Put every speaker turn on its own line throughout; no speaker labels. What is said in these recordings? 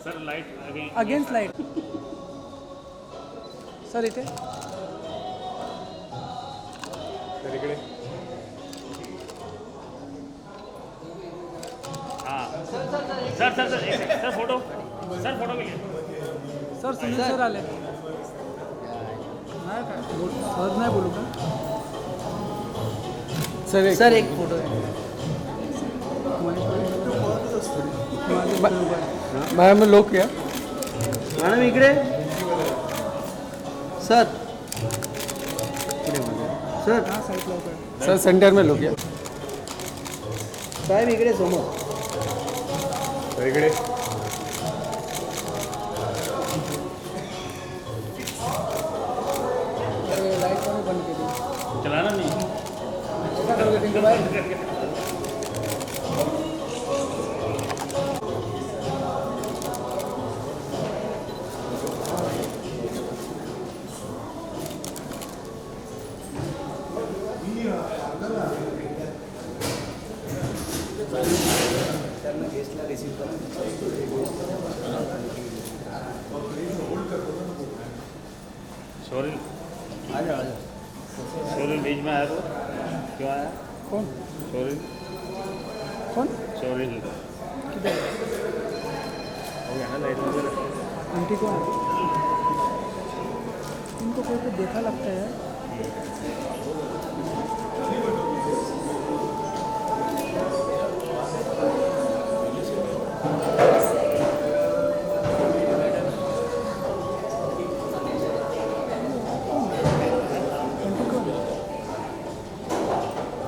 Sir light
against light sir इथे
इकडे हां sir sir sir sir photo के लिए
सर सुनील सर आले नाही काय सर नाही बोलू का सर एक फोटो आहे मॅडम लोक या मॅडम इकडे सर सर सर सेंटर में लोक या साहेब इकडे समोर
इकडे
लाईट पण बंद केली
चला ना मी सोरेल सोरेल बीच में आया तो क्यों आया
कौन
सोरेल
कौन
सोरेल
किधर
हो गया ना लाइट वगैरह
आंटी कौन इनको कोई तो देखा लगता है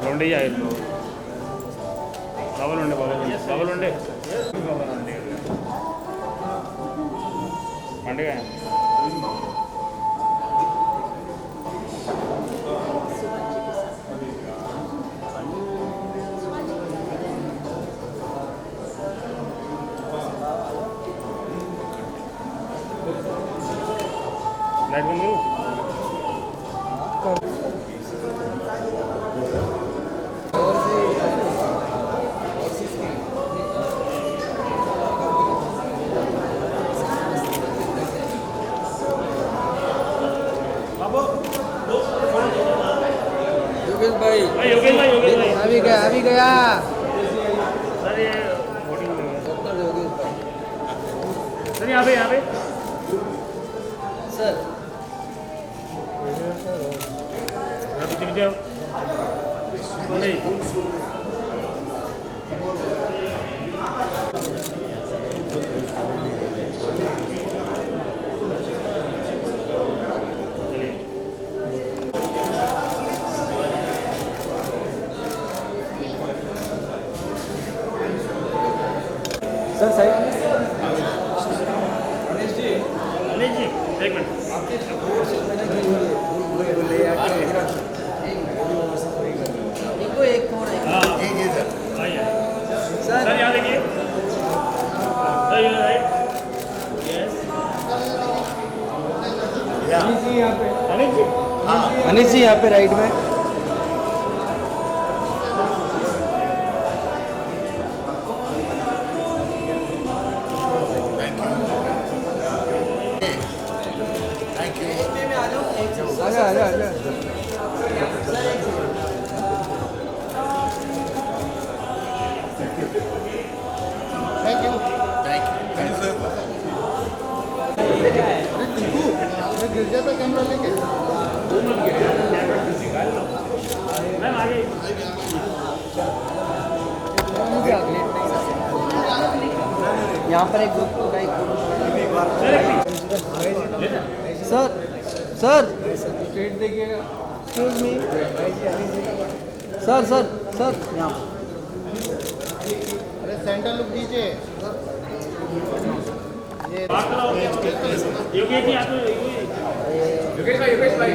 लोंडे आए बाबा लोंडे पांडे का लाइट बंद करूँ योगेश भाई
अभी गया
सर ये वोटिंग सर यहाँ पे
सर
पीछे नहीं
सर साहेब
अनिल जी एक मिनट
एक कौन है
हाँ आइए सर यहाँ देखिए राइट यस
अनिश जी यहाँ पे राइट में। आजा आजा आजा।
मैम आगे
यहाँ पर एक सर सर स्ट्रेट देखिएगा। Excuse me sir sir sir यहाँ
अरे सेंटर लुक दीजिए।
योगेश जी आप योगेश भाई
भाई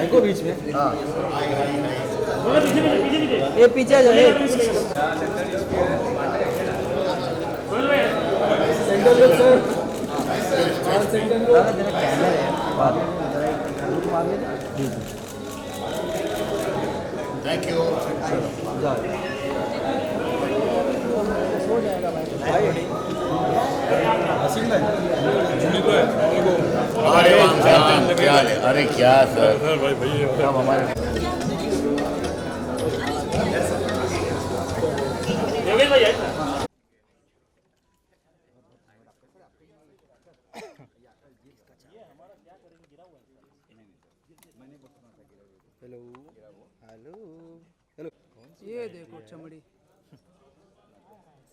को बीच में।
पीछे
ये पीछे आ जाए। Centre look sir. Centre look. Camera है बाद में मार लेना।
Thank you. अरे क्या अरे क्या सर सब हमारे
योगेश भाई आए
हेलो हेलो हेलो। ये देखो चमड़ी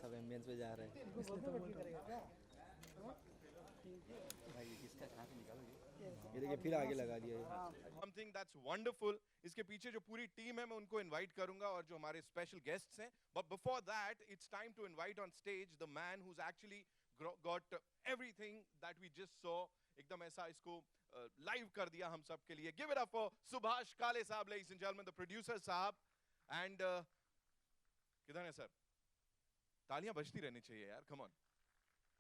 सब एम्बियंस पे जा रहे हैं। ये देखिए फिर आगे लगा दिया ये।
Something that's wonderful. इसके पीछे जो पूरी टीम है मैं उनको इनवाइट करूंगा और जो हमारे स्पेशल गेस्ट्स हैं। But before that it's time to invite on stage the man who is actually got everything that we just saw. एकदम ऐसा इसको लाइव कर दिया हम सब के लिए। Give it up for Subhash काले साहब, ladies and gentleman, the producer साहब। एंड किधर है सर? तालियां बजती रहनी चाहिए यार, कम ऑन।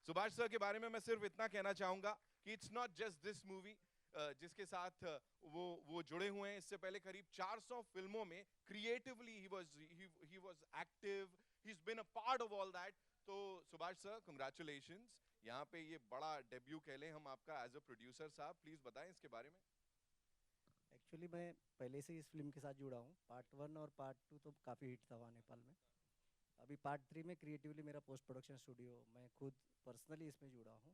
सुभाष सर के बारे में मैं सिर्फ इतना कहना चाहूंगा कि it's not just this movie जिसके साथ वो जुड़े हुए हैं। इससे पहले करीब 400 फिल्मों में creatively he was active, he is been a part of all that. तो सुभाष सर कांग्रेचुलेशंस, यहाँ पे ये बड़ा डेब्यू कह लें हम आपका एज अ प्रोड्यूसर साहब। प्लीज बताएं इसके बारे में।
एक्चुअली मैं पहले से इस फिल्म के साथ जुड़ा हूँ। पार्ट 1 और पार्ट 2 तो काफ़ी हिट था वहाँ नेपाल में। अभी पार्ट 3 में क्रिएटिवली मेरा पोस्ट प्रोडक्शन स्टूडियो, मैं खुद पर्सनली इसमें जुड़ा हूँ।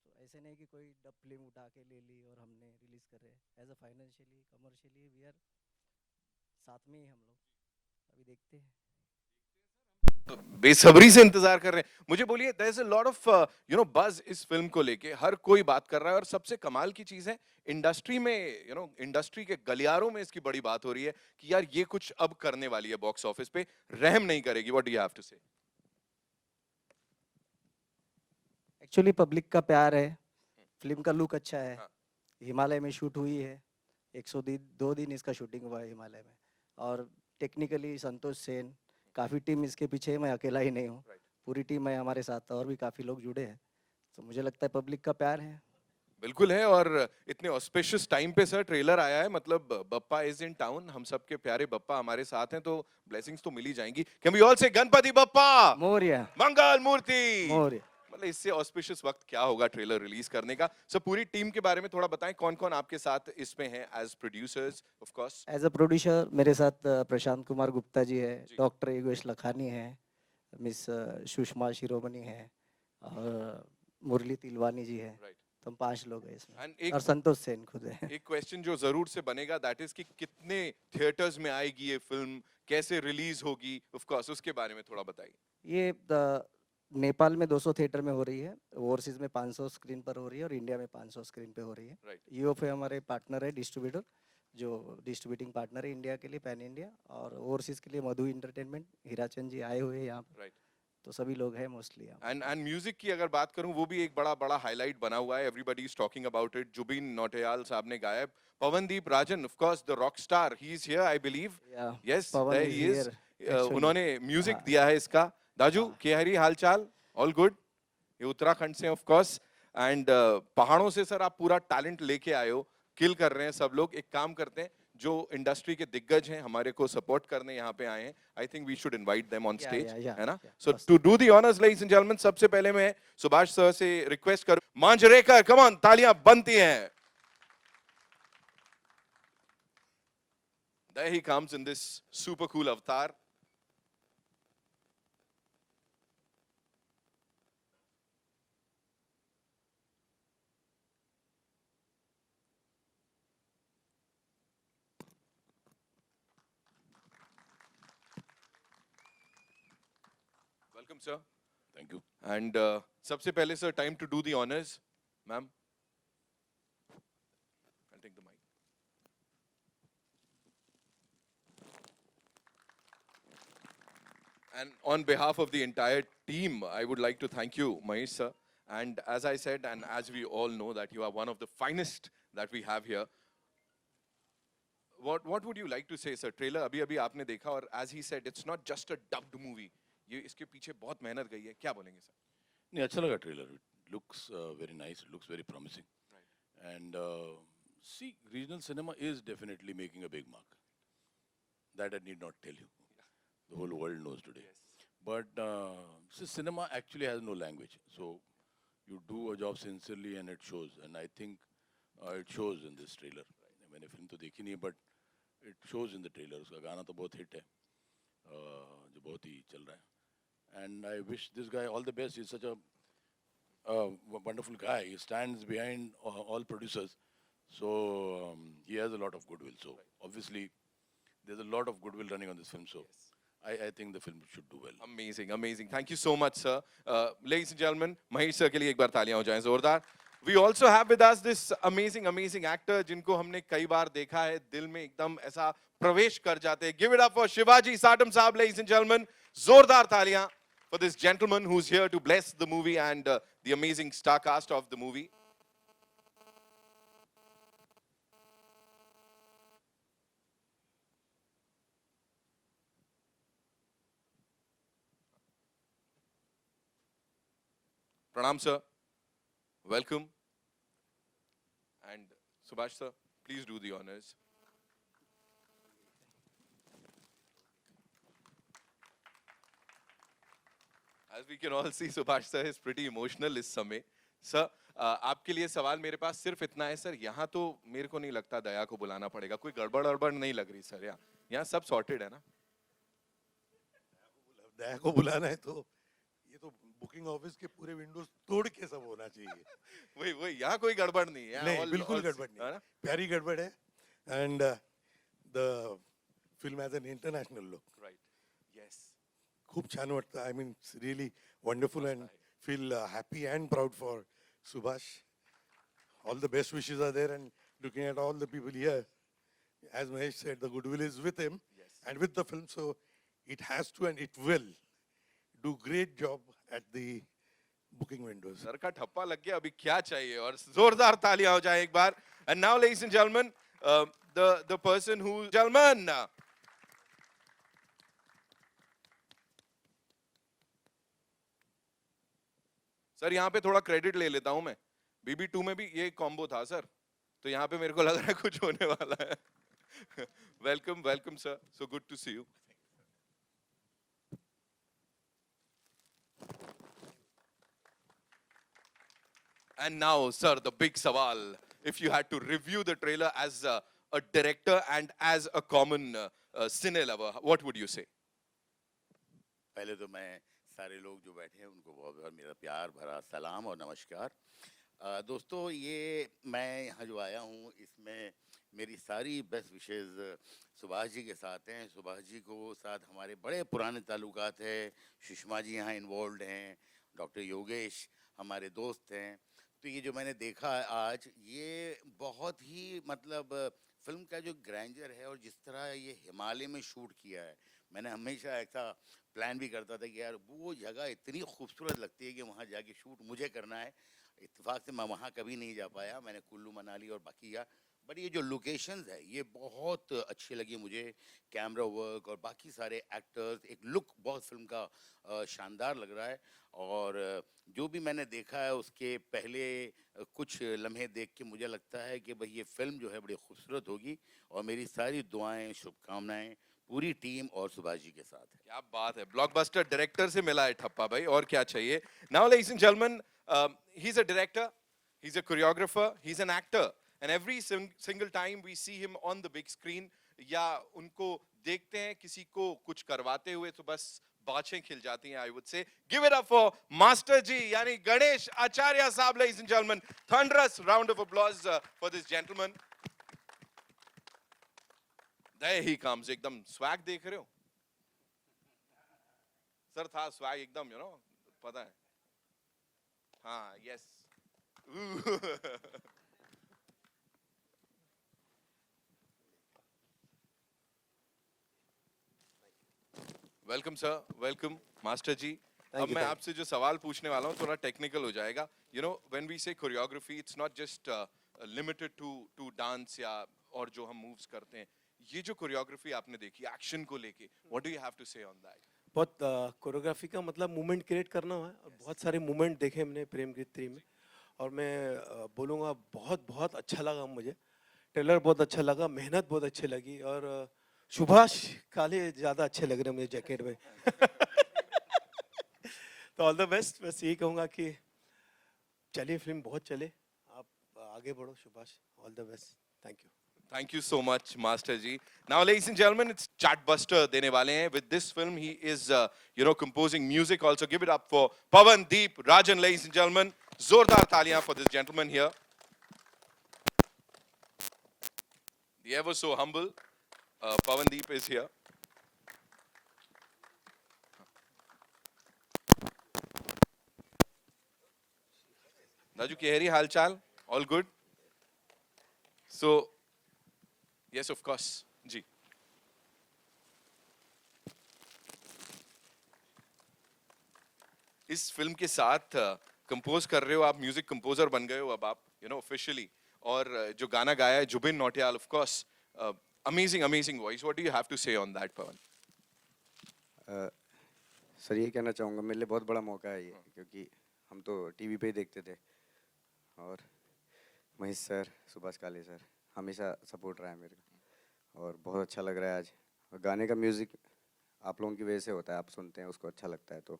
तो ऐसे नहीं कि कोई डब फिल्म उठा के ले ली और हमने रिलीज़ कर रहे। As a financially commercially we are साथ में ही हम लोग। अभी देखते हैं,
बेसब्री से इंतजार कर रहे हैं। मुझे बोलिए, there is a lot of buzz इस फिल्म को लेके, हर कोई बात कर रहा है। और सबसे कमाल की चीज है इंडस्ट्री में, इंडस्ट्री के गलियारों में इसकी बड़ी बात हो रही है कि यार ये कुछ अब करने वाली है, बॉक्स ऑफिस पे रहम नहीं करेगी। What do you have to say?
Actually public का प्यार है, फिल्म का लुक अच्छा है।
हाँ।
हिमालय में शूट हुई है, 102 दिन इसका शूटिंग हुआ है हिमालय में। और टेक्निकली संतोष सेन, काफ़ी टीम इसके पीछे है, मैं अकेला ही नहीं हूँ। पूरी टीम है हमारे साथ और भी काफ़ी लोग जुड़े हैं। तो मुझे लगता है पब्लिक का प्यार है।
बिल्कुल है। और इतने ऑस्पिशियस टाइम पे सर ट्रेलर आया है, मतलब बप्पा इज इन टाउन, हम सबके प्यारे बप्पा हमारे साथ हैं, तो ब्लेसिंग्स तो मिल ही जाएंगी। कैन वी ऑल से गणपति बप्पा
मोरिया
मंगल मूर्ति।
मोरिया।
मतलब इससे ऑस्पिशियस वक्त क्या होगा ट्रेलर रिलीज करने का। सर पूरी टीम के बारे में थोड़ा बताएं, कौन कौन आपके साथ इसमें है as producers? Of course
as a producer मेरे साथ प्रशांत कुमार गुप्ता जी है, डॉक्टर योगेश लखानी है, मिस सुषमा शिरोमणि है और मुरली तिलवानी जी है।
राइट।
तो हम 5 लोग हैं इसमें।
एक
और संतोष सेन खुद है।
एक क्वेश्चन जो जरूर से बनेगा, दैट इज कि कितने थिएटर्स में आएगी ये फिल्म, कैसे रिलीज होगी, ऑफ कोर्स उसके बारे में थोड़ा बताइए।
ये नेपाल में 200 थिएटर में हो रही है, ओवरसीज में 500 स्क्रीन पर हो रही है और इंडिया में 500 स्क्रीन पे हो रही है।
राइट।
यूएफए हमारे पार्टनर है, डिस्ट्रीब्यूटर, जो डिस्ट्रीब्यूटिंग पार्टनर है इंडिया के लिए, पैन इंडिया। और ओवरसीज के लिए मधु एंटरटेनमेंट, हीराचंद जी आए हुए हैं यहाँ पर।
राइट।
तो सभी लोग हैं मोस्टली यहाँ।
एंड म्यूजिक की अगर बात करूं, वो भी एक बड़ा हाईलाइट बना हुआ है। Everybody is talking about it. Zubin Nautiyal साहब ने गाया। Pawandeep Rajan, of course the rock star, he is here I believe.
Yeah,
yes,
Pawan
there
is
he is.
here.
उन्होंने म्यूजिक दिया है इसका। दाजू के हरी हालचाल, ऑल गुड? ये उत्तराखंड से ऑफ कोर्स, एंड पहाड़ों से सर आप पूरा टैलेंट लेके आए हो, किल कर रहे हैं सब लोग। एक काम करते हैं, जो इंडस्ट्री के दिग्गज हैं हमारे को सपोर्ट करने यहाँ पे आए हैं, I think we should invite them on stage, है ना? So to do the honours ladies and gentleman, सबसे पहले मैं सुभाष सर से रिक्वेस्ट करूं, मांजरेकर, कम ऑन, तालियां बनती हैं। There he comes in this super cool avatar. Welcome, sir.
Thank you.
And सबसे पहले sir, time to do the honors, ma'am. I'll take the mic. And on behalf of the entire team, I would like to thank you, Mahesh sir. And as I said, and as we all know, that you are one of the finest that we have here. What would you like to say, sir? Trailer अभी अभी आपने देखा, और as he said, it's not just a dubbed movie. ये इसके पीछे बहुत मेहनत गई है, क्या बोलेंगे सर?
नहीं, अच्छा लगा trailer. It looks very nice. It looks very promising.
Right.
And see, regional cinema is definitely making a big mark. That I need not tell you. The whole world knows today.
Yes.
But see, cinema actually has no language. So you do a job sincerely and it shows. And I think it shows in this trailer. मैंने film तो देखी नहीं, but it shows in the trailer. उसका गाना तो बहुत hit है, जो बहुत ही चल रहा है. And I wish this guy all the best. He's such a wonderful guy. He stands behind all producers. So he has a lot of goodwill. So obviously there's a lot of goodwill running on this film. So I think the film should do well.
Amazing, amazing. Thank you so much, sir. Ladies and gentlemen, Mahesh sir के लिए एक बार तालियां हो जाएं जोरदार. We also have with us this amazing, amazing actor जिनको हमने कई बार देखा है, दिल में एकदम ऐसा प्रवेश कर जाते हैं. Give it up for Shivaji Satam साहब, ladies and gentlemen. जोरदार तालियां for this gentleman who's here to bless the movie and the amazing star cast of the movie. Pranam sir, welcome. And Subhash sir, please do the honors. As we can all see, Subhash sir is pretty emotional इस समय. Sir, आपके लिए सवाल मेरे पास सिर्फ इतना है sir, यहाँ तो मेरे को नहीं लगता दया को बुलाना पड़ेगा, कोई गड़बड़ नहीं लग रही सर, यहाँ सब सॉर्टेड है ना?
दया को बुलाना है तो ये तो बुकिंग ऑफिस के पूरे विंडोज तोड़ के सब होना चाहिए.
वही यहाँ कोई गड़बड़ नहीं है.
नहीं, बिल्कुल गड़बड़ नहीं, प्यारी गड़बड़ है. And the film has an international look.
Right. Yes.
खूप छान वाटतं. I mean, it's really wonderful and feel happy and proud for Subhash. All the best wishes are there, and looking at all the people here, as Mahesh said, the goodwill is with him and with the film, so it has to and it will do great job at the booking windows.
Sir का ठप्पा लग गया, अभी क्या चाहिए? और जोरदार तालियां हो जाए एक बार. And now, ladies and gentlemen, the person who, gentlemen, sir यहाँ पे थोड़ा क्रेडिट ले लेता हूं मैं. BB2 में भी ये कॉम्बो था सर, तो यहाँ पे मेरे को लग रहा है कुछ होने वाला है. Welcome, welcome sir. So good to see you. And now, sir, the big sawal. If you had to review the trailer as a director and as a common cine lover, what would you say?
पहले तो मैं सारे लोग जो बैठे हैं उनको बहुत बहुत मेरा प्यार भरा सलाम और नमस्कार. दोस्तों, ये मैं यहाँ जो आया हूँ इसमें मेरी सारी बेस्ट विशेज़ सुभाष जी के साथ हैं. सुभाष जी को साथ हमारे बड़े पुराने ताल्लुकात हैं. सुषमा जी यहाँ इन्वॉल्व हैं, डॉक्टर योगेश हमारे दोस्त हैं. तो ये जो मैंने देखा आज, ये बहुत ही मतलब फिल्म का जो ग्रैंडर है और जिस तरह ये हिमालय में शूट किया है, मैंने हमेशा ऐसा प्लान भी करता था कि यार वो जगह इतनी खूबसूरत लगती है कि वहाँ जाके शूट मुझे करना है. इत्तेफाक से मैं वहाँ कभी नहीं जा पाया. मैंने कुल्लू मनाली और बाकी बट ये जो लोकेशंस है ये बहुत अच्छी लगी मुझे, कैमरा वर्क और बाकी सारे एक्टर्स, एक लुक बहुत फिल्म का शानदार लग रहा है। और जो भी मैंने देखा है उसके पहले कुछ लम्हे देख के मुझे लगता है कि भाई ये फिल्म जो है बड़ी खूबसूरत होगी, और मेरी सारी दुआएं शुभकामनाएं पूरी टीम और सुभाष जी के साथ है।
क्या बात है, ब्लॉकबस्टर डायरेक्टर से मिला है ठप्पा भाई, और क्या चाहिए। Now ladies and gentleman, he is a director, he is a choreographer, he is an actor, and every single time we see him on the big screen या उनको देखते हैं किसी को कुछ करवाते हुए तो बस बाछें खिल जाती हैं। I would say give it up for master ji यानी गणेश आचार्य साहब। Ladies and gentleman, thunderous round of applause for this gentleman. There he comes, एकदम स्वैग देख रहे हो सर, था स्वैग एकदम, यू नो, पता है। हाँ, yes. Welcome sir, welcome master ji. अब मैं आपसे जो सवाल पूछने वाला हूँ थोड़ा टेक्निकल हो जाएगा। You know, when we say choreography, it's not just limited to dance या और जो हम मूव्स करते हैं। ये जो कोरियोग्राफी आपने देखी एक्शन को लेके, what do you have to say on that?
बहुत कोरियोग्राफी का मतलब मूवमेंट क्रिएट करना है और बहुत सारे मूवमेंट देखे हमने प्रेमगीत 3 में, और मैं बोलूँगा बहुत बहुत अच्छा लगा मुझे। ट्रेलर बहुत अच्छा लगा, मेहनत बहुत अच्छी लगी, और सुभाष काले ज़्यादा अच्छे लग रहे हैं मुझे जैकेट में। तो ऑल द बेस्ट। बस यही कहूँगा कि चलिए फिल्म बहुत चले, आप आगे बढ़ो Subhash. All the best, thank you.
Thank you so much, Master Ji. Now, ladies and gentlemen, it's Chartbuster देने वाले हैं. With this film, he is, composing music also. Give it up for Pawandeep Rajan, ladies and gentlemen. Zordar taaliyan for this gentleman here. The ever so humble Pawandeep is here. Raju Kehri, हाल चाल? All good? So, yes, of course. जी. इस film के साथ compose कर रहे हो आप, music composer बन गए हो अब आप, यू नो, ऑफिशियली। और जो गाना गाया है Zubin Nautiyal, of course, amazing amazing voice. What do you have to say on that, Pawan?
Sir ये कहना चाहूँगा, मेरे लिए बहुत बड़ा मौका है ये, क्योंकि हम तो टीवी पे ही देखते थे, और महेश सर, सुभाष काले सर हमेशा सपोर्ट रहा है मेरे को, और बहुत अच्छा लग रहा है आज। और गाने का म्यूज़िक आप लोगों की वजह से होता है, आप सुनते हैं उसको अच्छा लगता है तो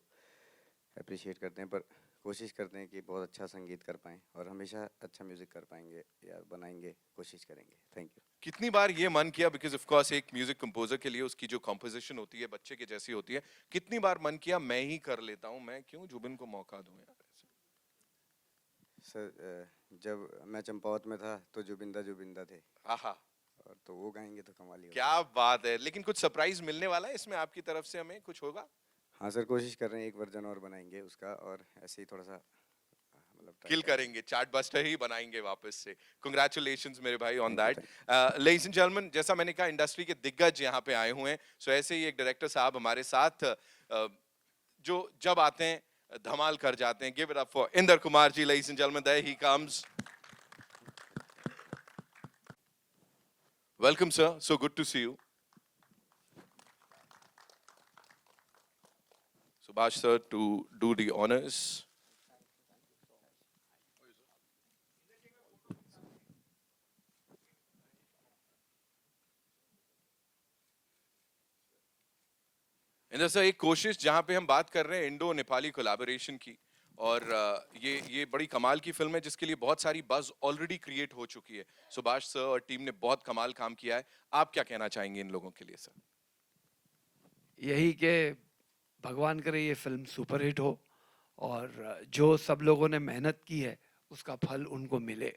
अप्रिशिएट करते हैं, पर कोशिश करते हैं कि बहुत अच्छा संगीत कर पाएँ और हमेशा अच्छा म्यूज़िक कर पाएंगे या बनाएंगे, कोशिश करेंगे। Thank you.
कितनी बार ये मन किया, बिकॉज ऑफ कोर्स एक म्यूजिक कंपोजर के लिए उसकी जो कंपोजिशन होती है बच्चे के जैसी होती है, कितनी बार मन किया मैं ही कर लेता हूँ, मैं क्यों जुबिन को मौका दूं यार?
सर जब मैं चंपावत में था तो जुबिंदा थे,
आहा,
और तो वो गाएंगे तो कमाल ही होगा।
क्या बात है। लेकिन कुछ सरप्राइज मिलने वाला है इसमें आपकी तरफ से, हमें कुछ होगा?
हाँ सर, कोशिश कर रहे हैं, एक वर्जन और बनाएंगे उसका, और ऐसे ही थोड़ा सा मतलब
किल करेंगे, चार्टबस्टर ही बनाएंगे वापस से। कांग्रेचुलेशंस मेरे भाई on that. Ladies and gentleman, जैसा मैंने कहा इंडस्ट्री के दिग्गज यहाँ पे आए हुए हैं, सो ऐसे ही एक डायरेक्टर साहब हमारे साथ जो जब आते हैं धमाल कर जाते हैं। Give it up for Inder Kumar ji, ladies and gentleman, there he comes. Welcome sir, so good to see you. Subhash sir to do the honors. Inder sir, एक कोशिश जहां पे हम बात कर रहे हैं इंडो नेपाली कोलैबोरेशन की, और ये बड़ी कमाल की फिल्म है जिसके लिए बहुत सारी बज़ ऑलरेडी क्रिएट हो चुकी है। सुभाष सर और टीम ने बहुत कमाल काम किया है, आप क्या कहना चाहेंगे इन लोगों के लिए सर?
यही के भगवान करे ये फिल्म सुपरहिट हो, और जो सब लोगों ने मेहनत की है उसका फल उनको मिले।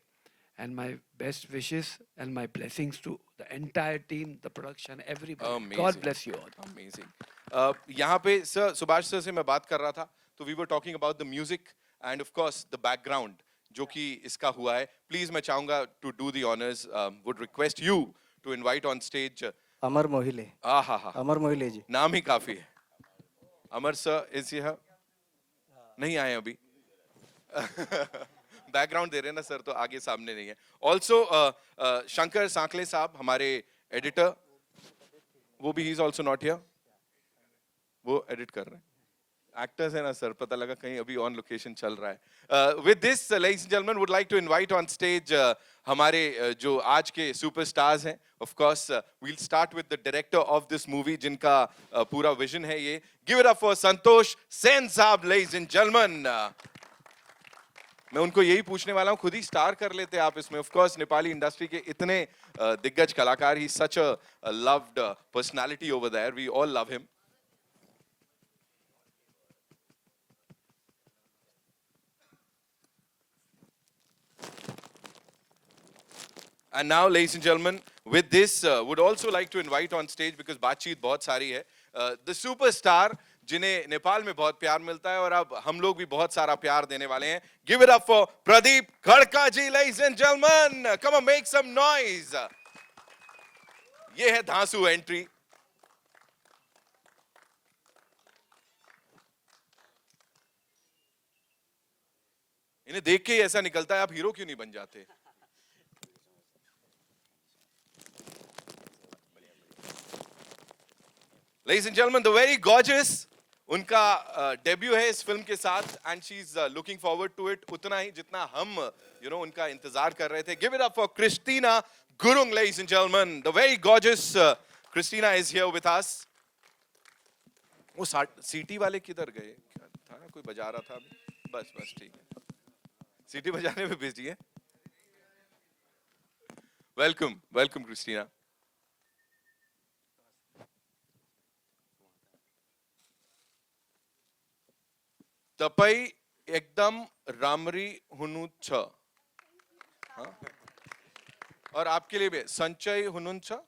And my best wishes and my blessings to the entire team, the production, everybody. God bless you all.
Amazing. यहाँ पे सर, सुभाष सर से मैं बात कर रहा था तो we were talking about the music and of course the background जो कि इसका हुआ है। प्लीज मैं चाहूंगा to do the honours, would request you to invite on stage
Amar Mohile.
हा,
अमर मोहिले जी,
नाम ही काफी है। Amar sir is here? नहीं आए अभी। बैकग्राउंड दे रहे हैं ना सर, तो आगे सामने नहीं है. ऑल्सो शंकर सांकले साहब हमारे एडिटर, वो भी he is also not here, वो एडिट कर रहे हैं. एक्टर्स है ना सर, पता लगा कहीं अभी ऑन लोकेशन चल रहा है. With this ladies and gentleman would like to invite on stage हमारे जो आज के सुपरस्टार्स हैं. Of course we'll start with the director of this movie, जिनका पूरा विजन है ये. Give it up for Santosh Sen साहब लेडीज एंड जेंटलमैन. मैं उनको यही पूछने वाला हूँ, खुद ही स्टार कर लेते आप इसमें. ऑफ कोर्स नेपाली इंडस्ट्री के इतने दिग्गज कलाकार, he such a loved personality over there, we all love him. And now, ladies and gentlemen, with this, would also like to invite on stage, because बातचीत बहुत सारी है, the superstar जिन्हें नेपाल में बहुत प्यार मिलता है और अब हम लोग भी बहुत सारा प्यार देने वाले हैं. Give it up for Pradeep खड़का ji, ladies and gentlemen. Come on, make some noise. ये है धांसू एंट्री. इन्हें देख के ही ऐसा निकलता है आप हीरो क्यों नहीं बन जाते. Ladies and gentlemen, the very gorgeous, उनका डेब्यू है इस फिल्म के साथ, and she's looking forward to it उतना ही जितना हम उनका इंतजार कर रहे थे. Give it up for Christina Gurung, ladies and gentlemen. The very gorgeous Christina is here with us. वो सीटी वाले किधर गए? क्या था ना, कोई बजा रहा था अभी. बस ठीक है, सीटी बजाने में बिजी है. Welcome Christina. तपाई एकदम रामरी हुनु छ. और आपके लिए भी संचय हुनुन छ.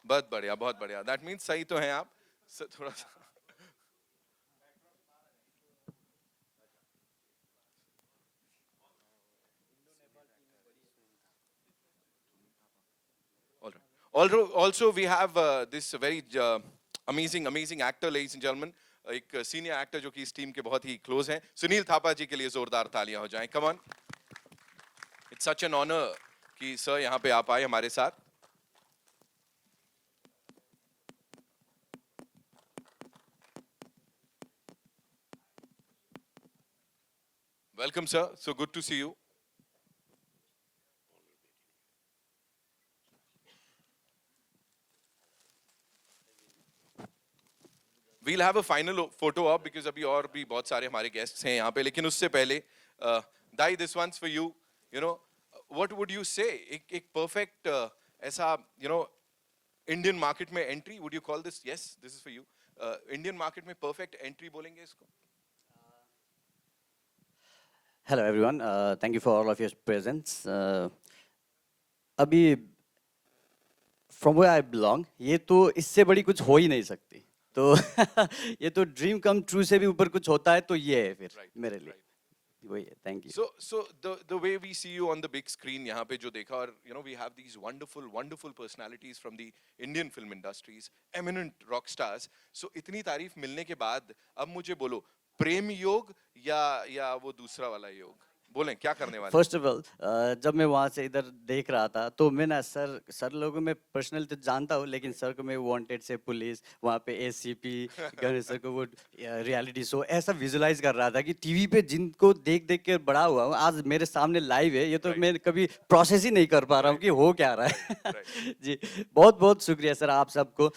बहुत बढ़िया. दैट मीन्स सही तो हैं आप. थोड़ा सा also we have this very amazing actor, ladies and gentlemen. एक सीनियर एक्टर जो कि इस टीम के बहुत ही क्लोज हैं. सुनील थापा जी के लिए जोरदार तालियां हो जाएं. Come on. It's such an honour कि सर यहां पे आप आए हमारे साथ. Welcome sir, so good to see you. We'll have a final photo up because अभी और भी बहुत सारे हमारे guests हैं यहाँ पे. लेकिन उससे पहले, Dai, this one's for you. What would you say? एक perfect ऐसा Indian market में entry. Would you call this? Yes, this is for you. Indian market में perfect entry बोलेंगे इसको.
Hello everyone. Thank you for all of your presence. अभी from where I belong, ये तो इससे बड़ी कुछ हो ही नहीं सकती. तो ये तो ड्रीम कम ट्रू से भी ऊपर कुछ होता है, तो ये है फिर मेरे लिए. वही है. Thank you.
So the way we see you on the big screen यहाँ पे जो देखा, और we have these wonderful personalities from the Indian film industries, eminent rock stars. So इतनी तारीफ मिलने के बाद अब मुझे बोलो, प्रेम योग या वो दूसरा वाला योग, बोलें क्या करने वाले?
फर्स्ट ऑफ ऑल, जब मैं वहाँ से इधर देख रहा था तो मैं ना सर लोगों में पर्सनल तो जानता हूँ, लेकिन सर को मैं वांटेड से पुलिस, वहाँ पे एसीपी, गणेश सर को वो रियलिटी शो ऐसा विजुलाइज कर रहा था कि टीवी पे जिनको देख के बड़ा हुआ हूँ, आज मेरे सामने लाइव है. ये तो मैं कभी प्रोसेस ही नहीं कर पा रहा हूँ कि हो क्या रहा है. जी बहुत शुक्रिया सर आप सबको.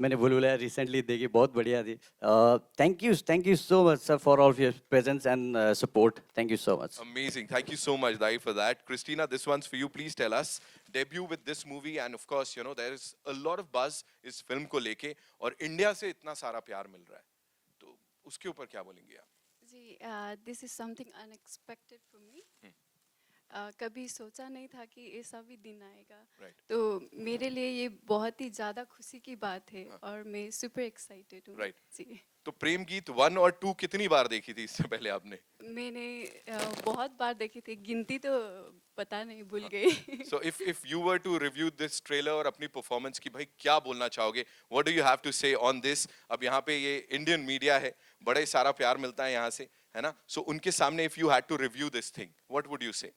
मैंने भूलभुलैया रिसेंटली देखी, बहुत बढ़िया थी. Thank you so much sir for all your presence and support. Thank you so much.
Amazing. Thank you so much, Dai, for that. Christina, this one's for you. Please tell us, debut with this movie, and of course, there is a lot of buzz इस film को लेके, और India से इतना सारा प्यार मिल रहा है, तो उसके ऊपर क्या बोलेंगे आप?
जी, this is something unexpected for me. कभी सोचा नहीं था कि ऐसा भी दिन आएगा. तो मेरे लिए ये बहुत ही ज़्यादा खुशी की बात है, और मैं सुपर एक्साइटेड हूँ. जी.
तो प्रेम गीत 1 और 2 कितनी बार देखी थी इससे पहले आपने?
मैंने बहुत बार देखी थी, गिनती तो पता नहीं, भूल गई.
So if you were to review this trailer और अपनी परफॉर्मेंस की, भाई क्या बोलना चाहोगे? What do you have to say on this? अब यहाँ पे ये इंडियन मीडिया है, बड़े सारा प्यार मिलता है यहाँ से, है ना? सो उनके सामने if you had to review this thing, what would you say?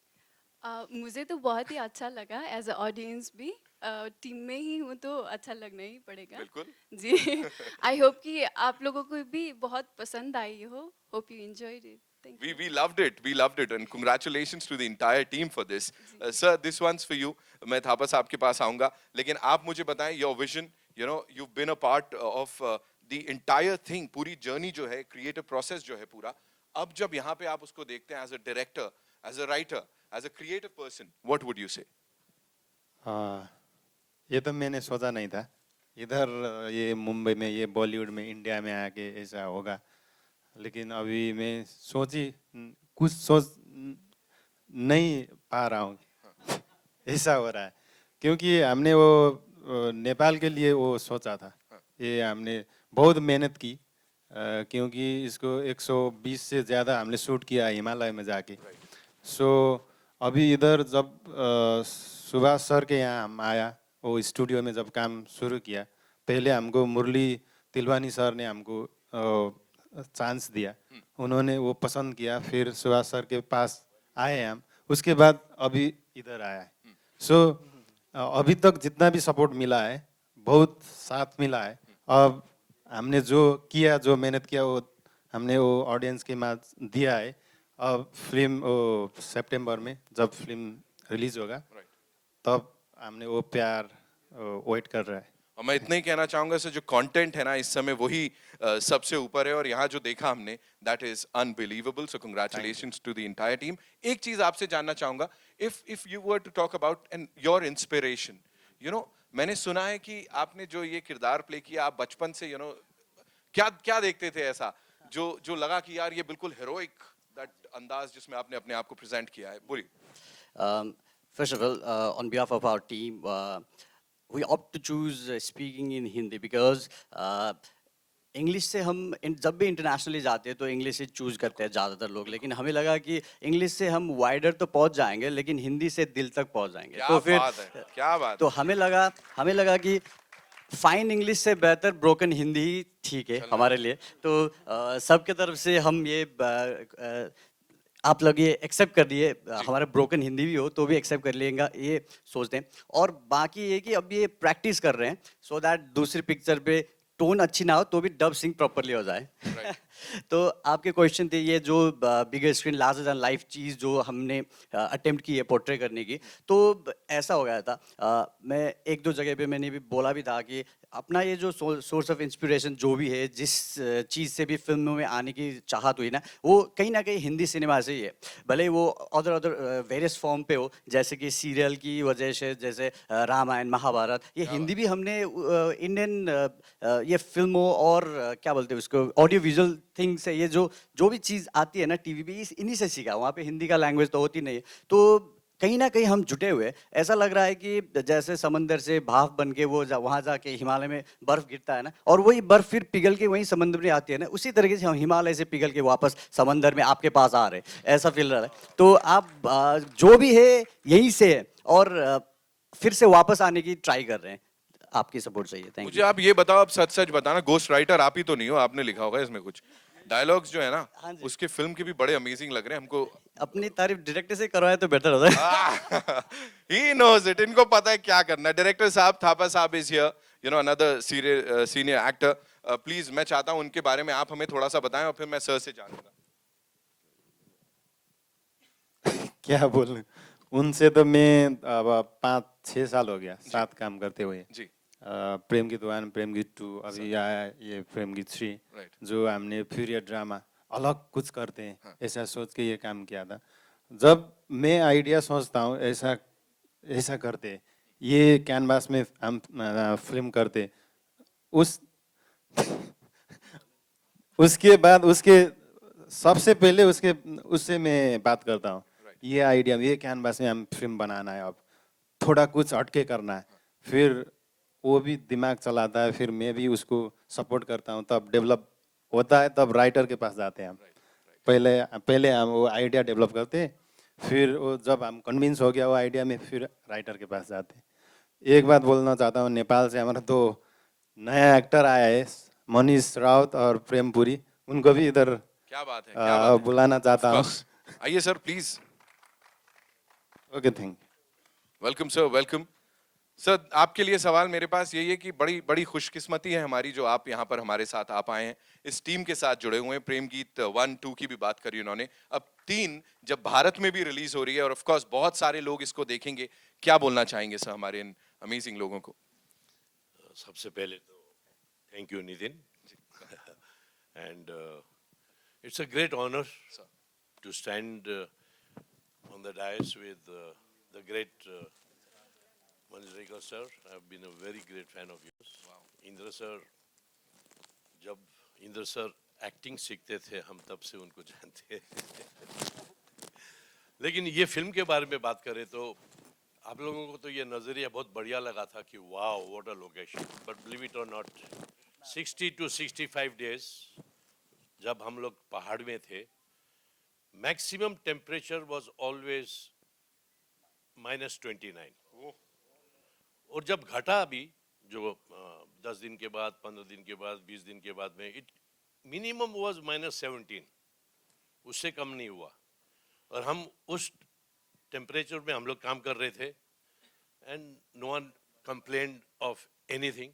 मुझे तो बहुत ही अच्छा लगा एज अ ऑडियंस भी। टीम में ही हूँ तो अच्छा लगना ही पड़ेगा।
बिल्कुल
जी। आई होप कि आप लोगों को भी बहुत पसंद आई हो। Hope you enjoyed it. Thank you.
We loved it, and congratulations to the entire team for this. Sir, this one's for you. मैं थापा साहब के पास आऊँगा, लेकिन आप मुझे बताएं your vision. You know, you've been a part of the entire thing, पूरी journey जो है, creative process जो है पूरा. अब जब यहाँ पे आप उसको देखते हैं as a director, as a writer, as a creative person, what would you say?
ये तो मैंने सोचा नहीं था, इधर ये मुंबई में, ये बॉलीवुड में, इंडिया में आके ऐसा होगा। लेकिन अभी मैं कुछ सोच नहीं पा रहा हूँ। ऐसा हो रहा है क्योंकि हमने वो नेपाल के लिए वो सोचा था। ये हमने बहुत मेहनत की, क्योंकि इसको 120 से ज़्यादा हमने शूट किया हिमालय में जाके। सो अभी इधर जब सुभाष सर के यहाँ हम आया, वो स्टूडियो में जब काम शुरू किया, पहले हमको मुरली तिलवानी सर ने हमको चांस दिया, उन्होंने वो पसंद किया, फिर सुभाष सर के पास आए हम, उसके बाद अभी इधर आया है। सो अभी तक जितना भी सपोर्ट मिला है, बहुत साथ मिला है। अब हमने जो किया, जो मेहनत किया, वो हमने वो ऑडियंस के माज दिया है। अब फिल्म सितंबर में जब फिल्म रिलीज होगा, तब हमने वो प्यार वेट कर रहा है।
और मैं इतना ही कहना चाहूंगा सर, जो कंटेंट है ना इस समय वही सबसे ऊपर है, और यहाँ जो देखा हमने that is unbelievable. So congratulations to the entire team. एक चीज आपसे जानना चाहूंगा, if you were to talk about and your inspiration, you know, मैंने सुना है कि आपने जो ये किरदार प्ले किया, आप बचपन से क्या क्या देखते थे ऐसा जो लगा कि यार ये बिल्कुल हेरोइक दैट अंदाज जिसमें आपने अपने आप को प्रेजेंट किया है? बोलिए।
First of all, on behalf of our team, we opt to choose speaking in Hindi because English से हम जब भी इंटरनेशनली जाते हैं तो इंग्लिश से चूज़ करते हैं ज़्यादातर लोग, लेकिन हमें लगा कि इंग्लिश से हम वाइडर तो पहुंच जाएंगे, लेकिन हिंदी से दिल तक पहुंच जाएंगे।
क्या
तो फिर
बात है, क्या बात
तो हमें लगा कि फाइन इंग्लिश से बेहतर ब्रोकन हिंदी ही ठीक है हमारे लिए। तो सबके तरफ से हम ये आप लोग ये एक्सेप्ट कर लिए, हमारा ब्रोकन हिंदी भी हो तो भी एक्सेप्ट कर लेगा, ये सोचते हैं। और बाकी ये कि अब ये प्रैक्टिस कर रहे हैं सो दैट दूसरी पिक्चर पे टोन अच्छी ना हो तो भी डब सिंग प्रॉपरली हो जाए। तो आपके क्वेश्चन थे ये जो बिगर स्क्रीन लार्जर दैन लाइफ चीज़ जो हमने अटेम्प्ट की है पोर्ट्रे करने की, तो ऐसा हो गया था। मैं एक दो जगह पे मैंने भी बोला भी था कि अपना ये जो सोर्स ऑफ इंस्पिरेशन जो भी है, जिस चीज़ से भी फिल्मों में आने की चाहत हुई ना, वो कहीं ना कहीं हिंदी सिनेमा से ही है। भले वो अदर वेरियस फॉर्म पे हो, जैसे कि सीरियल की वजह से, जैसे रामायण महाभारत, ये हिंदी भी हमने इंडियन ये फिल्मों और क्या बोलते हैं उसको, ऑडियो विजुअल थिंग से, ये जो भी चीज़ आती है ना टीवी पे, इन्हीं से सीखा। वहाँ पे हिंदी का लैंग्वेज तो होती नहीं है, तो कहीं ना कहीं हम जुटे हुए। ऐसा लग रहा है कि जैसे समंदर से भाप बन के वो वहाँ जाके हिमालय में बर्फ़ गिरता है ना, और वही बर्फ़ फिर पिघल के वहीं समंदर में आती है ना, उसी तरीके से हम हिमालय से पिघल के वापस समंदर में आपके पास आ रहे, ऐसा फील रहा है। तो आप जो भी है यहीं से है, और फिर से वापस आने की ट्राई कर रहे हैं। आपकी सपोर्ट चाहिए। Thank you.
मुझे आप ये बताओ, आप सच सच बताना, गोस्ट राइटर आप ही तो नहीं हो? आपने लिखा होगा इसमें कुछ डायलॉग्स जो है ना, उसके फिल्म के भी बड़े अमेजिंग लग रहे हैं हमको।
अपनी तारीफ डायरेक्टर से करवाए तो बेटर होता है।
He knows it, इनको पता है क्या करना है। डायरेक्टर साहब, थापा साहब is here, you know, another senior actor. Please मैं चाहता हूं उनके बारे में आप हमें थोड़ा सा बताएं, और फिर मैं सर से जानूंगा।
क्या बोलूं, उनसे तो मैं 5-6 साल हो गया साथ काम करते हुए जी। प्रेम गीत 1, प्रेम गीत 2, अभी आया ये प्रेम गीत 3, जो हमने पीरियड ड्रामा अलग कुछ करते हैं ऐसा सोच के ये काम किया था। जब मैं आइडिया सोचता हूँ ऐसा करते, ये कैनवास में हम फिल्म करते, उसके बाद सबसे पहले उससे मैं बात करता हूँ, ये आइडिया, ये कैनवास में हम फिल्म बनाना है, अब थोड़ा कुछ हटके करना है, फिर वो भी दिमाग चलाता है, फिर मैं भी उसको सपोर्ट करता हूँ, तब डेवलप होता है, तब राइटर के पास जाते हैं हम। पहले हम वो आइडिया डेवलप करते, फिर वो जब हम कन्विंस हो गया वो आइडिया में, फिर राइटर के पास जाते। एक बात बोलना चाहता हूँ, नेपाल से हमारा 2 नया एक्टर आया है, मनीष राउत और प्रेम पुरी, उनको भी इधर
क्या बात है, क्या बात है।
बुलाना चाहता हूँ।
आइए sir please.
Okay, thank you.
Welcome sir, welcome sir. आपके लिए सवाल मेरे पास यही है कि बड़ी बड़ी खुशकिस्मती है हमारी जो आप यहाँ पर हमारे साथ आप आए हैं, इस टीम के साथ जुड़े हुए हैं। प्रेम गीत 1, 2 की भी बात करी उन्होंने, अब 3 जब भारत में भी रिलीज हो रही है और ऑफ कोर्स बहुत सारे लोग इसको देखेंगे, क्या बोलना चाहेंगे सर हमारे इन अमेजिंग लोगों को?
सबसे पहले तो thank you Nitin, and it's a great honour to stand on the dais with the great Manjrekar sir. I have been a very great fan of yours. Indra sir, जब इंद्र सर एक्टिंग सीखते थे हम तब से उनको जानते हैं। लेकिन ये फिल्म के बारे में बात करें तो आप लोगों को तो ये नजरिया बहुत बढ़िया लगा था कि wow what a location, but believe it और नॉट 60 to 65 days जब हम लोग पहाड़ में थे, मैक्सिमम टेम्परेचर वाज ऑलवेज -29, और जब घटा अभी जो 10 दिन के बाद, 15 दिन के बाद, 20 दिन के बाद में इट मिनिमम वाज -17, उससे कम नहीं हुआ। और हम उस टेम्परेचर में हम लोग काम कर रहे थे, and no one complained of anything,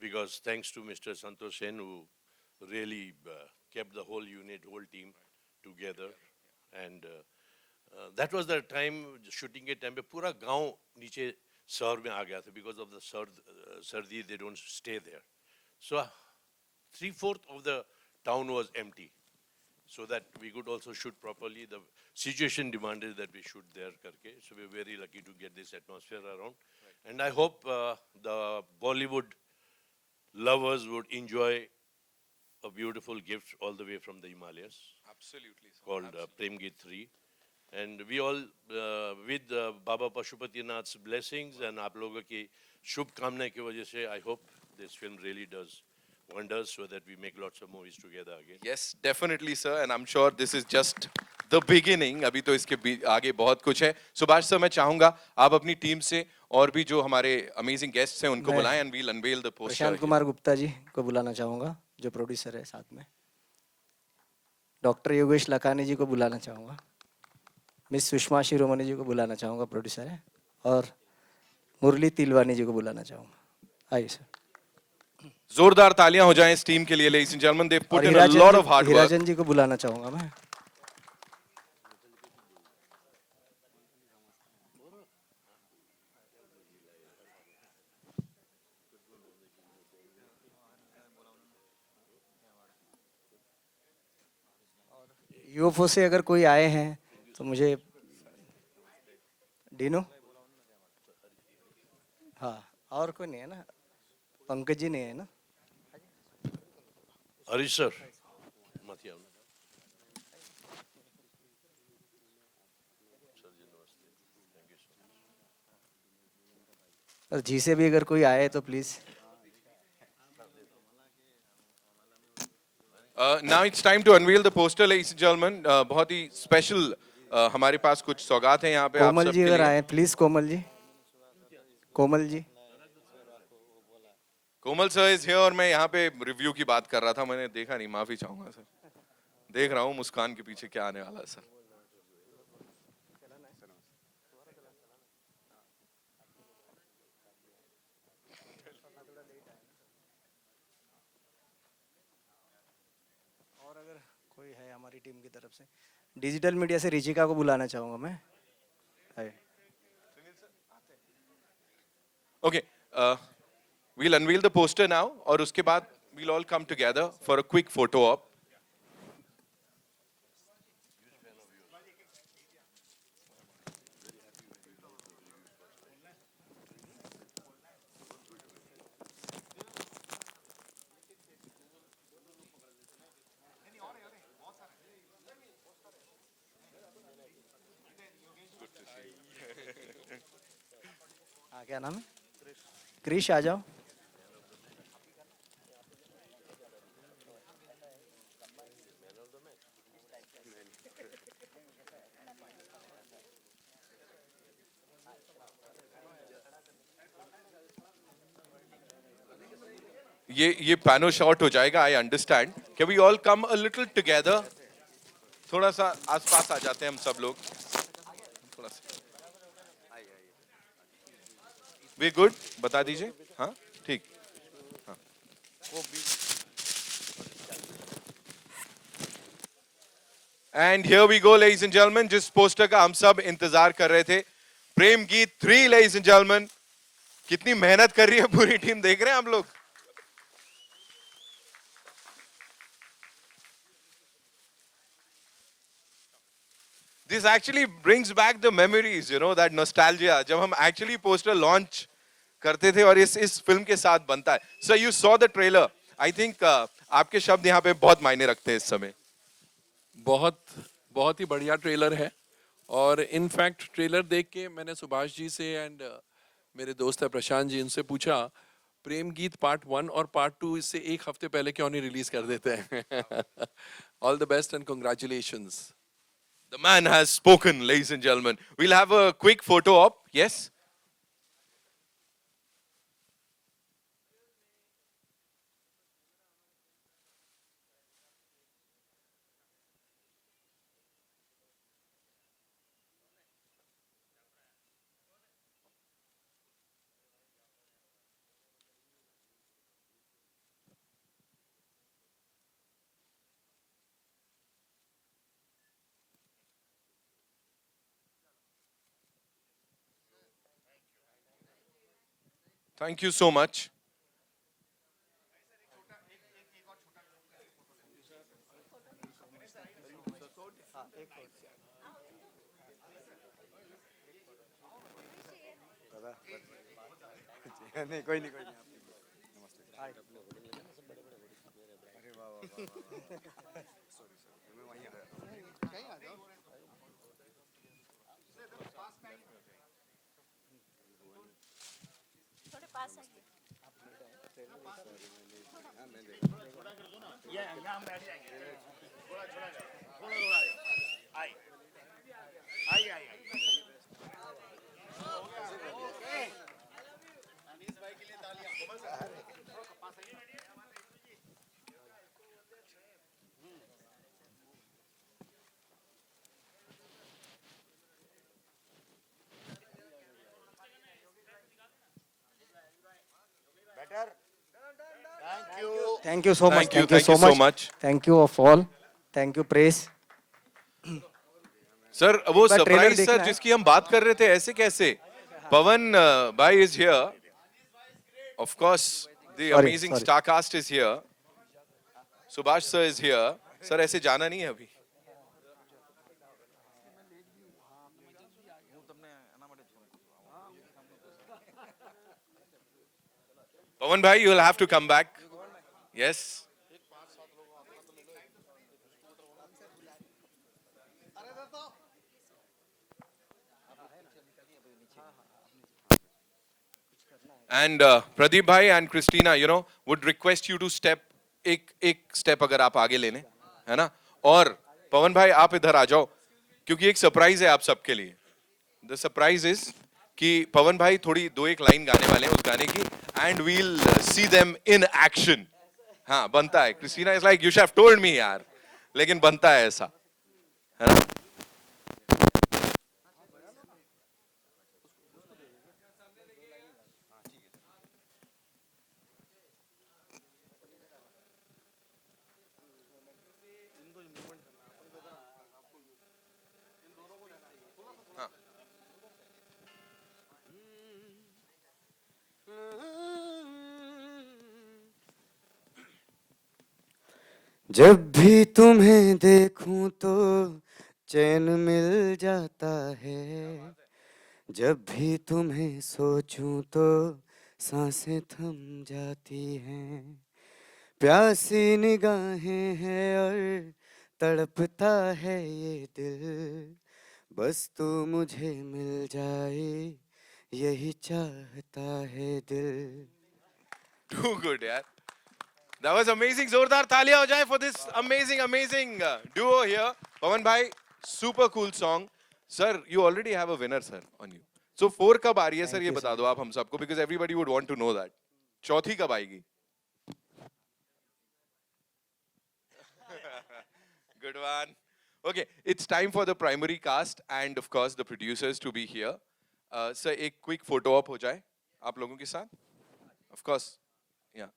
because thanks to mister Santosh Sen who really kept the whole unit, whole team together, and that was the time shooting के टाइम पे पूरा गांव नीचे शहर में आ गया था, बिकॉज ऑफ द सर्दी they don't stay there, so 3/4 of the town was empty, so that we could also shoot properly. The situation demanded that we shoot there karke, so we're very lucky to get this atmosphere around, and I hope the Bollywood lovers would enjoy a beautiful gift all the way from the Himalayas.
Absolutely, sir.
Called Prem Geet 3. And we all, with Baba Pashupatinath's blessings and आप लोगों की शुभकामनाएं की वजह से, I hope this film really does wonders so that we make lots of movies together again.
Yes, definitely sir, and I'm sure this is just the beginning. अभी तो इसके आगे बहुत कुछ है। सुभाष सर, मैं चाहूंगा आप अपनी टीम से और भी जो हमारे अमेजिंग गेस्ट्स हैं उनको बुलाएं, and we'll unveil the poster.
Prashant Kumar Gupta ji को बुलाना चाहूँगा, जो प्रोड्यूसर है साथ में। डॉक्टर योगेश लखानी जी को बुलाना चाहूँगा। मिस सुषमा शिरोमणि जी को बुलाना चाहूँगा, प्रोड्यूसर है। और मुरली तिलवानी जी को बुलाना चाहूँगा। आइए सर।
जोरदार तालियां हो जाएं इस टीम के लिए, ladies and gentlemen. They've put in a lot of hard work.
हिराजन जी को बुलाना चाहूँगा मैं। यूएफओ से अगर कोई आए हैं तो मुझे डीनो, हाँ, और कोई नहीं है ना? पंकज जी नहीं है ना?
हरीश सर मत आओ।
और जी से भी अगर कोई आए तो please.
Now it's time to unveil the poster, ladies and gentlemen. बहुत ही स्पेशल हमारे पास कुछ सौगात हैं यहाँ पे आप
कोमल
सबके
जी अगर
लिए।
आए please. Komal ji, Komal ji.
Komal sir is here, और मैं यहाँ पे रिव्यू की बात कर रहा था, मैंने देखा नहीं, माफी चाहूंगा सर। देख रहा हूँ मुस्कान के पीछे क्या आने वाला है सर।
और अगर कोई है हमारी टीम की तरफ से, डिजिटल मीडिया से रिचिका को बुलाना चाहूँगा मैं।
Okay, we'll unveil the poster now, और उसके बाद we'll all come together for a quick photo op.
हाँ, क्या नाम है? क्रिश, आ जाओ।
ये पैनो शॉट हो जाएगा, I understand. Can we all come a little together? थोड़ा सा आसपास आ जाते हैं हम सब लोग, थोड़ा सा। We good? बता दीजिए। हाँ ठीक। हाँ। And here we go ladies and gentleman, जिस पोस्टर का हम सब इंतजार कर रहे थे, प्रेम गीत 3 लेडीज एंड जेंटलमैन। कितनी मेहनत कर रही है पूरी टीम, देख रहे हैं हम लोग। This actually brings back the memories, you know, that nostalgia. जब हम actually poster launch करते थे और इस फिल्म के साथ बनता है। So you saw the trailer. I think आपके शब्द यहाँ पे बहुत मायने रखते हैं इस समय।
बहुत ही बढ़िया ट्रेलर है, और इनफैक्ट ट्रेलर देख के मैंने सुभाष जी से एंड मेरे दोस्त है प्रशांत जी, इनसे पूछा प्रेम गीत पार्ट 1 और पार्ट 2 इससे एक हफ्ते पहले क्यों नहीं रिलीज कर देते हैं। All the best and congratulations.
The man has spoken, ladies and gentlemen. We'll have a quick photo op. Yes? Thank you so much.
नहीं कोई नहीं नमस्ते। अरे वाह वाह वाह, सॉरी मैं वहीं आ जाओ।
थोड़े पास आइए।
यहाँ हम बैठ जाएंगे। थोड़ा आई आई आई आई। अनीस भाई के लिए तालियां। Better.
Thank you so much.
Thank you so much.
Thank you of all. Thank you praise.
Sir वो
एक बार trailer
सरप्राइज
देखना
सर
है।
जिसकी हम बात कर रहे थे, ऐसे कैसे? पवन भाई is here. Of course, the
Sorry,
amazing
sorry.
star cast is here. Subhash sir is here. Sir ऐसे जाना नहीं है अभी। Pawan bhai, you will have to come back. Yes. And Pradeep bhai and Christina, you know, would request you to step एक step अगर आप आगे लेने, है ना? और पवन भाई आप इधर आ जाओ, क्योंकि एक सरप्राइज है आप सबके लिए। The surprise is कि पवन भाई थोड़ी 2-1 लाइन गाने वाले हैं उस गाने की, and we'll see them in action. हाँ बनता है। Christina is like, you should have told me यार, लेकिन बनता है ऐसा, है ना?
जब भी तुम्हें देखूं तो चैन मिल जाता है, जब भी तुम्हें सोचूं तो सांसें थम जाती हैं, प्यासी निगाहें हैं और तड़पता है ये दिल, बस तू मुझे मिल जाए यही चाहता है दिल।
Too good यार। That was amazing. जोरदार तालियां हो जाए for this amazing duo here. Pawan bhai, super cool song. Sir, you already have a winner, sir, on you. So 4 कब आ रही है सर, ये बता दो आप हम सबको, because everybody would want to know that. चौथी कब आएगी? Good one. Okay, it's time for the primary cast and of course the producers to be here. Sir, एक quick photo op हो जाए आप लोगों के साथ. Of course, yeah.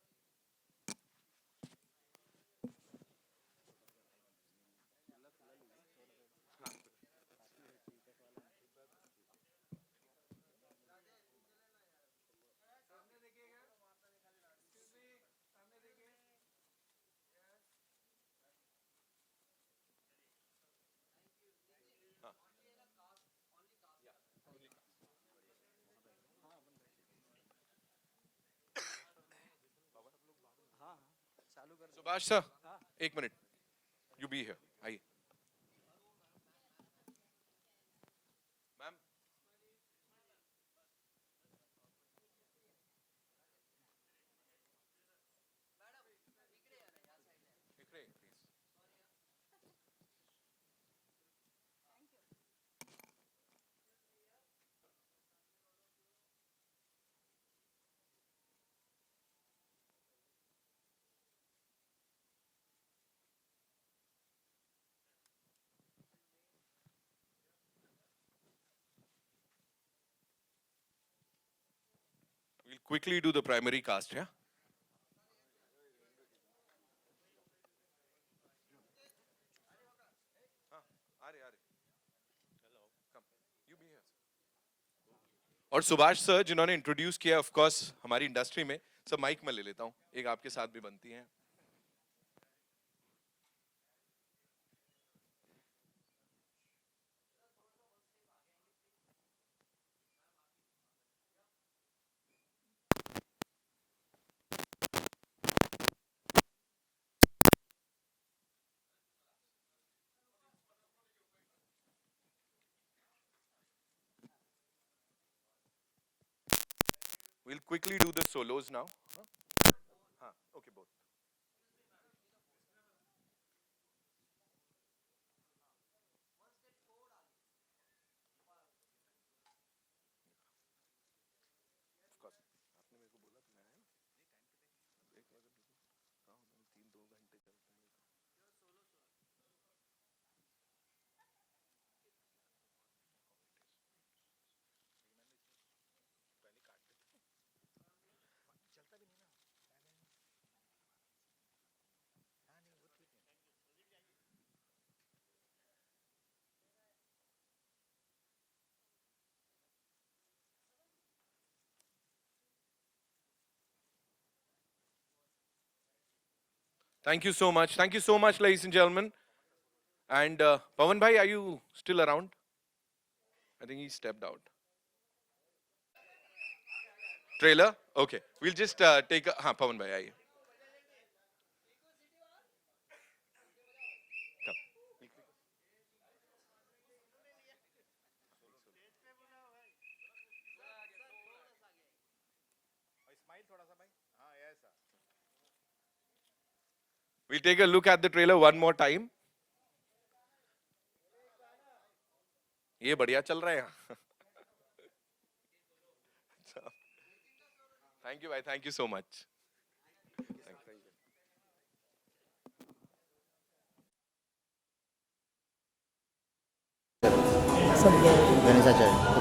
Subhash sir, एक मिनट. You be here. आइए. Ma'am. We'll quickly do the primary cast, yeah? और सुभाष सर जिन्होंने इंट्रोड्यूस किया ऑफ कोर्स हमारी इंडस्ट्री में, सब माइक में ले लेता हूं, एक आपके साथ भी बनती हैं. We'll quickly do the solos now. Okay, both. Of course. आपने मेरे को बोला तो मैं आया ना. एक बार कहाँ मैंने 3-2 घंटे चलते हैं. Thank you so much. Thank you so much, ladies and gentlemen. And Pawan bhai, are you still around? I think he stepped out. Trailer? Okay. We'll just take a... Pawan bhai, aaiye. Come. We'll take a look at the trailer one more time. ये बढ़िया चल रहा है यहाँ. Thank you, bhai. Thank you so much.
गणेशाचार्य.